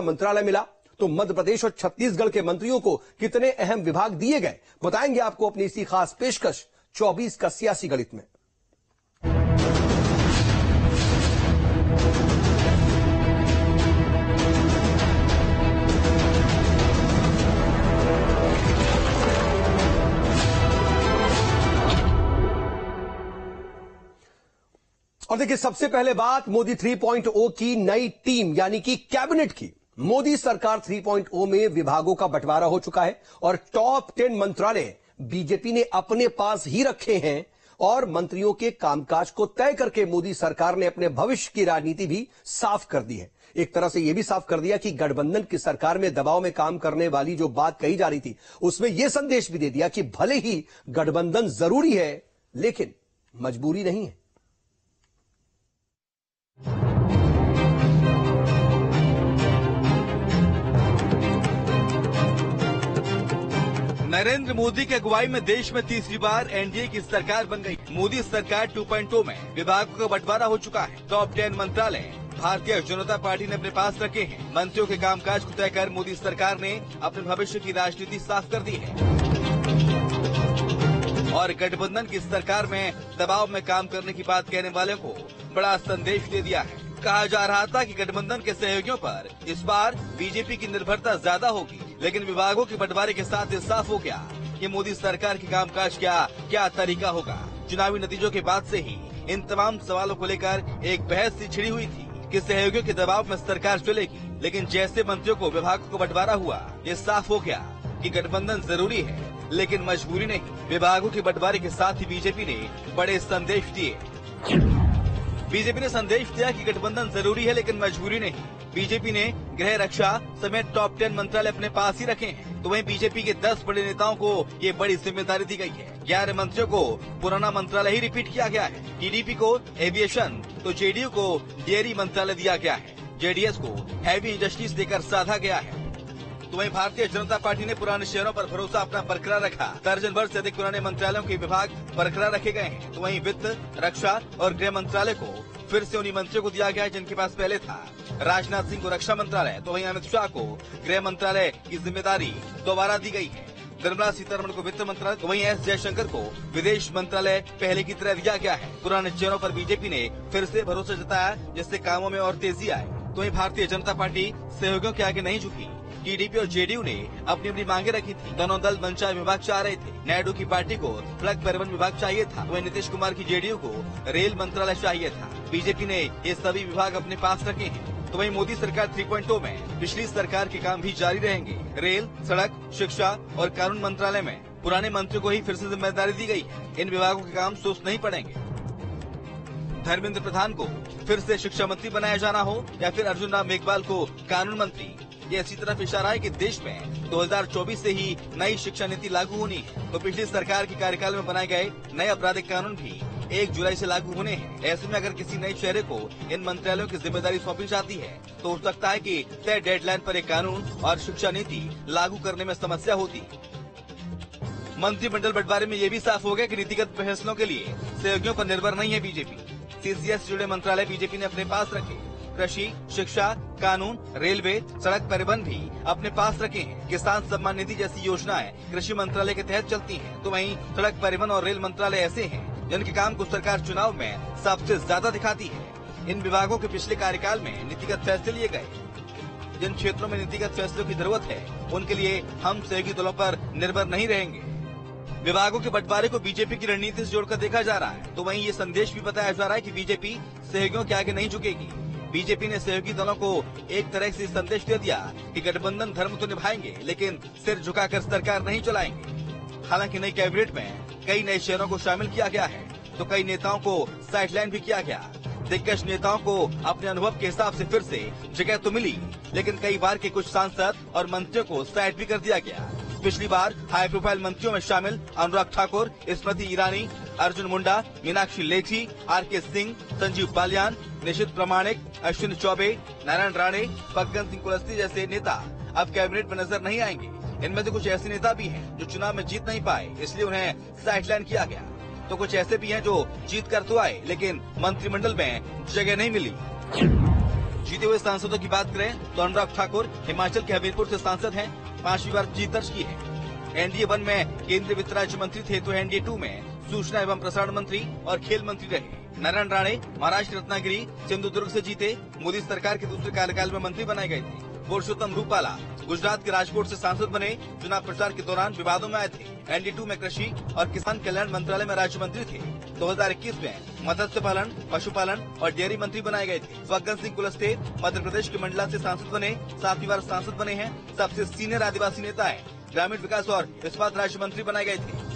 मंत्रालय मिला तो मध्य प्रदेश और छत्तीसगढ़ के मंत्रियों को कितने अहम विभाग दिए गए, बताएंगे आपको अपनी इसी खास पेशकश 24 का सियासी गणित में। और देखिए, सबसे पहले बात मोदी 3.0 की नई टीम यानी कि कैबिनेट की। मोदी सरकार 3.0 में विभागों का बंटवारा हो चुका है और टॉप 10 मंत्रालय बीजेपी ने अपने पास ही रखे हैं और मंत्रियों के कामकाज को तय करके मोदी सरकार ने अपने भविष्य की राजनीति भी साफ कर दी है। एक तरह से यह भी साफ कर दिया कि गठबंधन की सरकार में दबाव में काम करने वाली जो बात कही जा रही थी, उसमें यह संदेश भी दे दिया कि भले ही गठबंधन जरूरी है लेकिन मजबूरी नहीं है। नरेंद्र मोदी की अगुवाई में देश में तीसरी बार एनडीए की सरकार बन गई। मोदी सरकार 2.0 में विभागों का बंटवारा हो चुका है। टॉप 10 मंत्रालय भारतीय जनता पार्टी ने अपने पास रखे हैं। मंत्रियों के कामकाज को तय कर मोदी सरकार ने अपने भविष्य की राजनीति साफ कर दी है और गठबंधन की सरकार में दबाव में काम करने की बात कहने वाले को बड़ा संदेश दे दिया है। कहा जा रहा था कि गठबंधन के सहयोगियों पर इस बार बीजेपी की निर्भरता ज्यादा होगी, लेकिन विभागों के बंटवारे के साथ ये साफ हो गया कि मोदी सरकार के कामकाज क्या तरीका होगा। चुनावी नतीजों के बाद से ही इन तमाम सवालों को लेकर एक बहस सी छिड़ी हुई थी कि सहयोगियों के दबाव में सरकार चलेगी, लेकिन जैसे मंत्रियों को विभागों को बंटवारा हुआ, ये साफ हो गया कि गठबंधन जरूरी है लेकिन मजबूरी नहीं। विभागों के बंटवारे के साथ ही बीजेपी ने बड़े संदेश दिए। बीजेपी ने संदेश दिया कि गठबंधन जरूरी है लेकिन मजबूरी नहीं। बीजेपी ने गृह, रक्षा समेत टॉप 10 मंत्रालय अपने पास ही रखे हैं, तो वहीं बीजेपी के 10 बड़े नेताओं को ये बड़ी जिम्मेदारी दी गई है। 11 मंत्रियों को पुराना मंत्रालय ही रिपीट किया गया है। टीडीपी को एविएशन तो जेडीयू को डेयरी मंत्रालय दिया गया है। जेडीएस को हैवी इंडस्ट्रीज देकर साधा गया है। तो वहीं भारतीय जनता पार्टी ने पुराने शहरों पर भरोसा अपना बरकरार रखा। दर्जन भर से अधिक पुराने मंत्रालयों के विभाग बरकरार रखे गए हैं। तो वहीं वित्त, रक्षा और गृह मंत्रालय को फिर से उन्हीं मंत्रियों को दिया गया है जिनके पास पहले था। राजनाथ सिंह को रक्षा मंत्रालय, तो वहीं अमित शाह को गृह मंत्रालय की जिम्मेदारी दोबारा दी गई है। निर्मला सीतारमण को वित्त मंत्रालय, तो वहीं एस जयशंकर को विदेश मंत्रालय पहले की तरह दिया गया है। पुराने चेहरों पर बीजेपी ने फिर से भरोसा जताया जिससे कामों में और तेजी आए। तो वहीं भारतीय जनता पार्टी सहयोगियों के आगे नहीं झुकी। टीडीपी और जेडीयू ने अपनी अपनी मांगे रखी थी। दोनों दल मनचाहे विभाग चाह रहे थे। नायडू की पार्टी को सड़क परिवहन विभाग चाहिए था, वहीं नीतीश कुमार की जेडीयू को रेल मंत्रालय चाहिए था। बीजेपी ने ये सभी विभाग अपने पास रखे हैं। तो वहीं मोदी सरकार 3.0 में पिछली सरकार के काम भी जारी रहेंगे। रेल, सड़क, शिक्षा और कानून मंत्रालय में पुराने मंत्रियों को ही फिर से जिम्मेदारी दी गई है। इन विभागों के काम सुस्त नहीं पड़ेंगे। धर्मेंद्र प्रधान को फिर से शिक्षा मंत्री बनाया जाना हो या फिर अर्जुन राम मेघवाल को कानून मंत्री, ये इसी तरफ इशारा है कि देश में 2024 से ही नई शिक्षा नीति लागू होनी है। तो पिछली सरकार के कार्यकाल में बनाए गए नए आपराधिक कानून भी 1 जुलाई से लागू होने हैं। ऐसे में अगर किसी नए चेहरे को इन मंत्रालयों की जिम्मेदारी सौंपी जाती है तो हो सकता है कि तय डेडलाइन पर एक कानून और शिक्षा नीति लागू करने में समस्या होती। मंत्रिमंडल बंटवारे में ये भी साफ हो गया कि नीतिगत फैसलों के लिए सहयोगियों पर निर्भर नहीं है बीजेपी। सीसीएस से जुड़े मंत्रालय बीजेपी ने अपने पास रखे। कृषि, शिक्षा, कानून, रेलवे, सड़क परिवहन भी अपने पास रखे हैं। किसान सम्मान निधि जैसी योजनाएं कृषि मंत्रालय के तहत चलती हैं। तो वहीं सड़क परिवहन और रेल मंत्रालय ऐसे हैं जिनके काम को सरकार चुनाव में सबसे ज्यादा दिखाती है। इन विभागों के पिछले कार्यकाल में नीतिगत फैसले लिए गए। जिन क्षेत्रों में नीतिगत फैसलों की जरूरत है उनके लिए हम सहयोगी दलों पर निर्भर नहीं रहेंगे। विभागों के बंटवारे को बीजेपी की रणनीति से जोड़कर देखा जा रहा है। तो वहीं ये संदेश भी बताया जा रहा है कि बीजेपी सहयोगियों के आगे नहीं झुकेगी। बीजेपी ने सहयोगी दलों को एक तरह से संदेश दे दिया कि गठबंधन धर्म तो निभाएंगे लेकिन सिर झुकाकर सरकार नहीं चलाएंगे। हालांकि नई कैबिनेट में कई नए शहरों को शामिल किया गया है तो कई नेताओं को साइडलाइन भी किया गया। दिग्गज नेताओं को अपने अनुभव के हिसाब से फिर से जगह तो मिली, लेकिन कई बार के कुछ सांसद और मंत्रियों को साइड भी कर दिया गया। पिछली बार हाई प्रोफाइल मंत्रियों में शामिल अनुराग ठाकुर, स्मृति ईरानी, अर्जुन मुंडा, मीनाक्षी लेखी, आर.के. सिंह, संजीव बालियान, निशित प्रामाणिक, अश्विनी चौबे, नारायण राणे, फग्गन सिंह कुलस्ते जैसे नेता अब कैबिनेट में नजर नहीं आएंगे। इनमें से कुछ ऐसे नेता भी हैं जो चुनाव में जीत नहीं पाए, इसलिए उन्हें साइडलाइन किया गया। तो कुछ ऐसे भी हैं जो जीत कर तो आए लेकिन मंत्रिमंडल में जगह नहीं मिली। जीते हुए सांसदों की बात करें तो अनुराग ठाकुर हिमाचल के हमीरपुर से सांसद हैं, 5वीं बार जीत दर्ज की है। एनडीए 1 में केंद्रीय वित्त राज्य मंत्री थे तो एनडीए 2 में सूचना एवं प्रसारण मंत्री और खेल मंत्री रहे। नारायण राणे महाराष्ट्र रत्नागिरी सिंधुदुर्ग से जीते, मोदी सरकार के दूसरे कार्यकाल में मंत्री बनाए गए थे। पुरुषोत्तम रूपाला गुजरात के राजकोट से सांसद बने, चुनाव प्रचार के दौरान विवादों में आए थे। एनडीए 2 में कृषि और किसान कल्याण मंत्रालय में राज्य मंत्री थे। 2021 में मत्स्य पालन, पशुपालन और डेयरी मंत्री बनाए गए थे। फग्गन सिंह कुलस्ते मध्य प्रदेश के मंडला से सांसद बने, 7वीं बार सांसद बने हैं। सबसे सीनियर आदिवासी नेता है, ग्रामीण विकास और इस्पात राज्य मंत्री बनाए गए थे।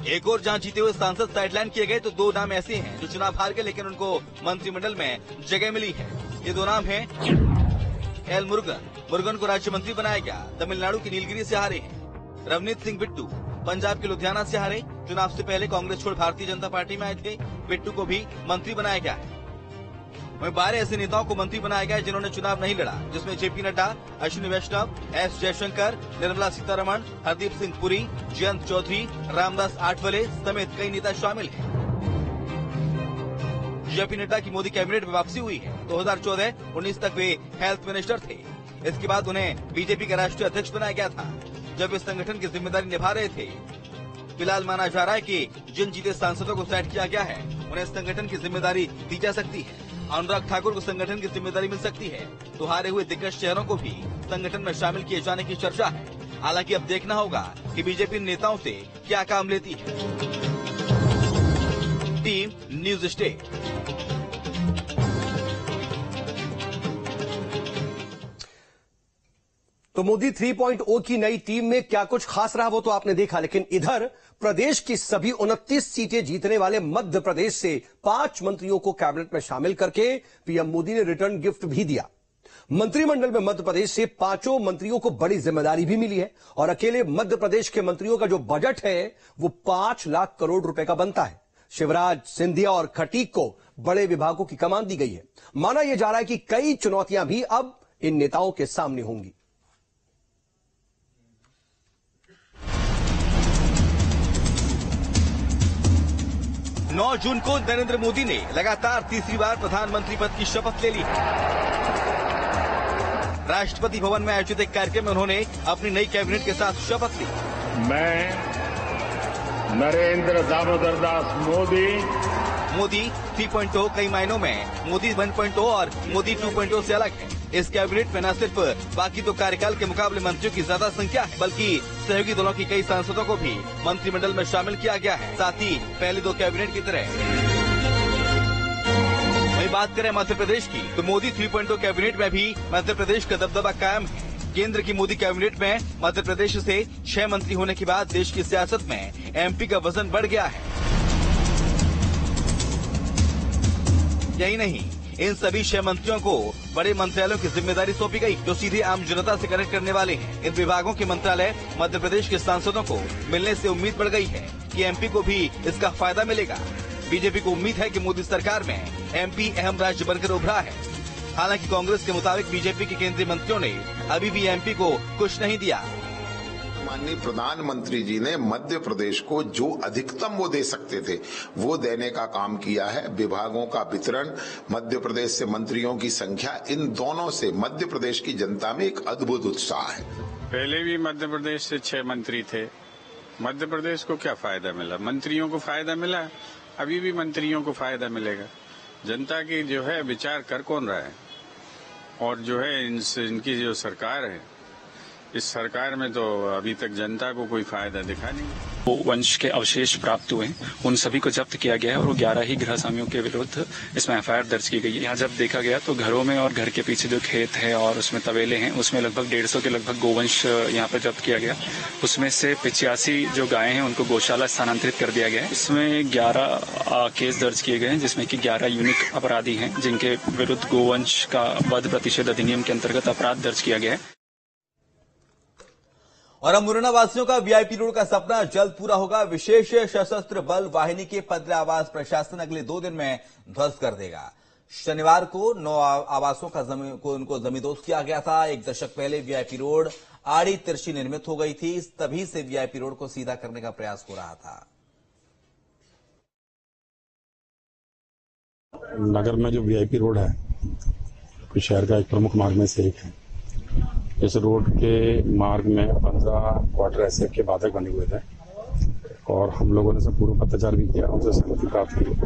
एक और जहां जीते हुए सांसद साइडलाइन किए गए तो 2 नाम ऐसे हैं जो चुनाव हार गए लेकिन उनको मंत्रिमंडल में जगह मिली है। ये 2 नाम हैं एल मुरुगन को राज्य मंत्री बनाया गया, तमिलनाडु के नीलगिरी से हारे हैं। रवनीत सिंह बिट्टू पंजाब के लुधियाना से हारे, चुनाव से पहले कांग्रेस छोड़ भारतीय जनता पार्टी में आए थे। बिट्टू को भी मंत्री बनाया गया है। वहीं 12 ऐसे नेताओं को मंत्री बनाया गया जिन्होंने चुनाव नहीं लड़ा, जिसमें जेपी नड्डा, अश्विनी वैष्णव, एस जयशंकर, निर्मला सीतारमण, हरदीप सिंह पुरी, जयंत चौधरी, रामदास आठवले समेत कई नेता शामिल हैं। जेपी नड्डा की मोदी कैबिनेट में वापसी हुई है। 2014-19 तक वे हेल्थ मिनिस्टर थे। इसके बाद उन्हें बीजेपी का राष्ट्रीय अध्यक्ष बनाया गया था, जब वे संगठन की जिम्मेदारी निभा रहे थे। फिलहाल माना जा रहा है कि जिन जीते सांसदों को सेट किया गया है उन्हें संगठन की जिम्मेदारी दी जा सकती है। अनुराग ठाकुर को संगठन की जिम्मेदारी मिल सकती है तो हारे हुए दिग्गज चेहरों को भी संगठन में शामिल किए जाने की चर्चा है। हालांकि अब देखना होगा कि बीजेपी नेताओं से क्या काम लेती है। Team news state. तो मोदी 3.0 की नई टीम में क्या कुछ खास रहा वो तो आपने देखा, लेकिन इधर प्रदेश की सभी 29 सीटें जीतने वाले मध्य प्रदेश से 5 मंत्रियों को कैबिनेट में शामिल करके पीएम मोदी ने रिटर्न गिफ्ट भी दिया। मंत्रिमंडल में मध्य प्रदेश से 5 मंत्रियों को बड़ी जिम्मेदारी भी मिली है और अकेले मध्य प्रदेश के मंत्रियों का जो बजट है वो 5 लाख करोड़ रुपए का बनता है। शिवराज, सिंधिया और खटीक को बड़े विभागों की कमान दी गई है। माना यह जा रहा है कि कई चुनौतियां भी अब इन नेताओं के सामने होंगी। 9 जून को नरेंद्र मोदी ने लगातार तीसरी बार प्रधानमंत्री पद की शपथ ले ली। राष्ट्रपति भवन में आयोजित एक कार्यक्रम में उन्होंने अपनी नई कैबिनेट के साथ शपथ ली। मैं नरेंद्र दामोदर दास मोदी 3.0 कई मायनों में मोदी 1.0 और मोदी 2.0 से अलग है। इस कैबिनेट में न सिर्फ बाकी 2 कार्यकाल के मुकाबले मंत्रियों की ज्यादा संख्या है, बल्कि सहयोगी दलों की कई सांसदों को भी मंत्रिमंडल में शामिल किया गया है। साथ ही पहले 2 कैबिनेट की तरह वही बात करें मध्य प्रदेश की तो मोदी 3.0 कैबिनेट में भी मध्य प्रदेश का दबदबा कायम है। केंद्र की मोदी कैबिनेट में मध्य प्रदेश से 6 मंत्री होने के बाद देश की सियासत में एमपी का वजन बढ़ गया है। यही नहीं, इन सभी 6 मंत्रियों को बड़े मंत्रालयों की जिम्मेदारी सौंपी गई जो सीधे आम जनता से कनेक्ट करने वाले हैं। इन विभागों के मंत्रालय मध्य प्रदेश के सांसदों को मिलने से उम्मीद बढ़ गई है कि एमपी को भी इसका फायदा मिलेगा। बीजेपी को उम्मीद है कि मोदी सरकार में एमपी अहम राज्य बनकर उभरा है। हालांकि कांग्रेस के मुताबिक बीजेपी के केंद्रीय मंत्रियों ने अभी भी एमपी को कुछ नहीं दिया। माननीय प्रधानमंत्री जी ने मध्य प्रदेश को जो अधिकतम वो दे सकते थे वो देने का काम किया है। विभागों का वितरण, मध्य प्रदेश से मंत्रियों की संख्या, इन दोनों से मध्य प्रदेश की जनता में एक अद्भुत उत्साह है। पहले भी मध्य प्रदेश से 6 मंत्री थे। मध्य प्रदेश को क्या फायदा मिला? मंत्रियों को फायदा मिला, अभी भी मंत्रियों को फायदा मिलेगा। जनता की जो है विचार कर कौन रहा है, और जो है इनकी जो सरकार है, इस सरकार में तो अभी तक जनता को कोई फायदा दिखा नहीं। वो वंश के अवशेष प्राप्त हुए, उन सभी को जब्त किया गया है और वो 11 ही गृह स्वामियों के विरुद्ध इसमें एफआईआर दर्ज की गई है। यहाँ जब देखा गया तो घरों में और घर के पीछे जो खेत है और उसमें तबेले हैं, उसमें लगभग 150 के लगभग गोवंश यहाँ पर जब्त किया गया। उसमें से 85 जो गायें हैं उनको गौशाला स्थानांतरित कर दिया गया है। इसमें 11 केस दर्ज किए गए हैं, जिसमें कि 11 यूनिक अपराधी हैं जिनके विरुद्ध गोवंश का वध प्रतिषेध अधिनियम के अंतर्गत अपराध दर्ज किया गया है। और अब मुरैना वासियों का वीआईपी रोड का सपना जल्द पूरा होगा। विशेष सशस्त्र बल वाहिनी के 15 आवास प्रशासन अगले 2 दिन में ध्वस्त कर देगा। शनिवार को 9 आवासों को उनको जमींदोज किया गया था। 1 दशक पहले वीआईपी रोड आड़ी तिरछी निर्मित हो गई थी, तभी से वीआईपी रोड को सीधा करने का प्रयास हो रहा था। नगर में जो वीआईपी रोड है के शहर का एक प्रमुख मार्ग में से एक है। इस रोड के मार्ग में 15 क्वार्टर एसएफ के बाधक बने हुए थे और हम लोगों ने सब पूर्व पत्राचार भी किया, उनसे सहमति प्राप्त की।